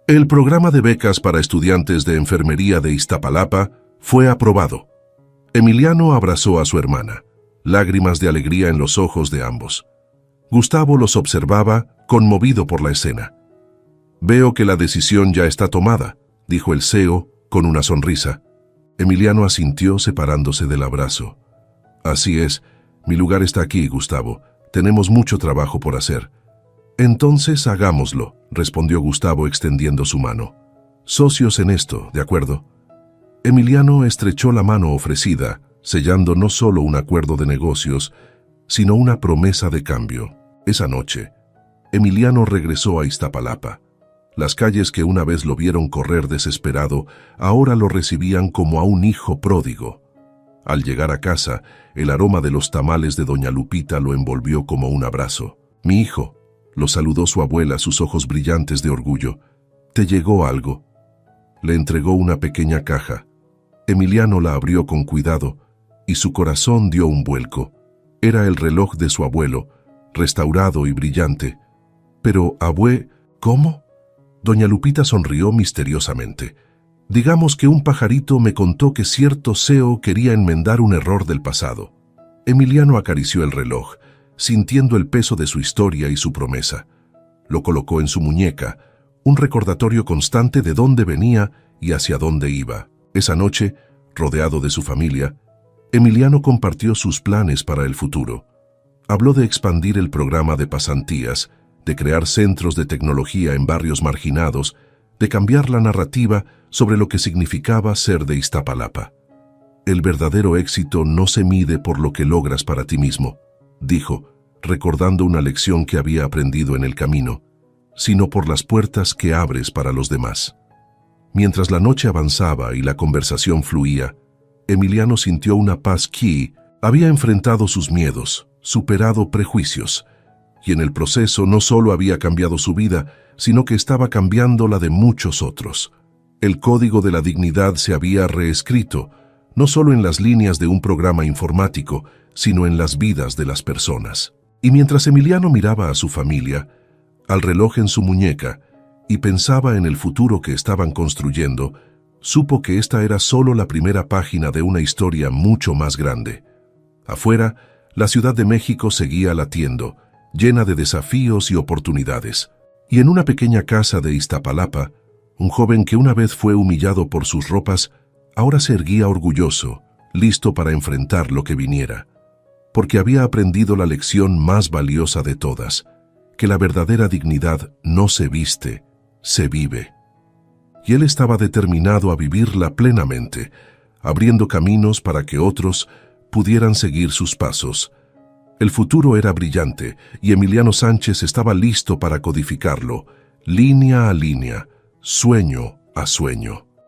«El programa de becas para estudiantes de enfermería de Iztapalapa fue aprobado». Emiliano abrazó a su hermana, lágrimas de alegría en los ojos de ambos. Gustavo los observaba, conmovido por la escena. «Veo que la decisión ya está tomada», dijo el CEO con una sonrisa. Emiliano asintió separándose del abrazo. «Así es, mi lugar está aquí, Gustavo. Tenemos mucho trabajo por hacer». «Entonces hagámoslo», respondió Gustavo extendiendo su mano. «Socios en esto, ¿de acuerdo?» Emiliano estrechó la mano ofrecida, sellando no solo un acuerdo de negocios, sino una promesa de cambio. Esa noche, Emiliano regresó a Iztapalapa. Las calles que una vez lo vieron correr desesperado, ahora lo recibían como a un hijo pródigo. Al llegar a casa, el aroma de los tamales de doña Lupita lo envolvió como un abrazo. «Mi hijo», lo saludó su abuela, sus ojos brillantes de orgullo. «¿Te llegó algo?» Le entregó una pequeña caja. Emiliano la abrió con cuidado y su corazón dio un vuelco. Era el reloj de su abuelo, restaurado y brillante. «Pero, abue, ¿cómo?» Doña Lupita sonrió misteriosamente. «Digamos que un pajarito me contó que cierto CEO quería enmendar un error del pasado». Emiliano acarició el reloj, sintiendo el peso de su historia y su promesa. Lo colocó en su muñeca, un recordatorio constante de dónde venía y hacia dónde iba. Esa noche, rodeado de su familia, Emiliano compartió sus planes para el futuro. Habló de expandir el programa de pasantías, de crear centros de tecnología en barrios marginados, de cambiar la narrativa sobre lo que significaba ser de Iztapalapa. «El verdadero éxito no se mide por lo que logras para ti mismo», dijo, recordando una lección que había aprendido en el camino, «sino por las puertas que abres para los demás». Mientras la noche avanzaba y la conversación fluía, Emiliano sintió una paz que había enfrentado sus miedos, superado prejuicios, y en el proceso no solo había cambiado su vida, sino que estaba cambiando la de muchos otros. El código de la dignidad se había reescrito, no solo en las líneas de un programa informático, sino en las vidas de las personas. Y mientras Emiliano miraba a su familia, al reloj en su muñeca, y pensaba en el futuro que estaban construyendo, supo que esta era solo la primera página de una historia mucho más grande. Afuera, la Ciudad de México seguía latiendo, llena de desafíos y oportunidades. Y en una pequeña casa de Iztapalapa, un joven que una vez fue humillado por sus ropas, ahora se erguía orgulloso, listo para enfrentar lo que viniera. Porque había aprendido la lección más valiosa de todas, que la verdadera dignidad no se viste, se vive. Y él estaba determinado a vivirla plenamente, abriendo caminos para que otros pudieran seguir sus pasos. El futuro era brillante y Emiliano Sánchez estaba listo para codificarlo, línea a línea, sueño a sueño.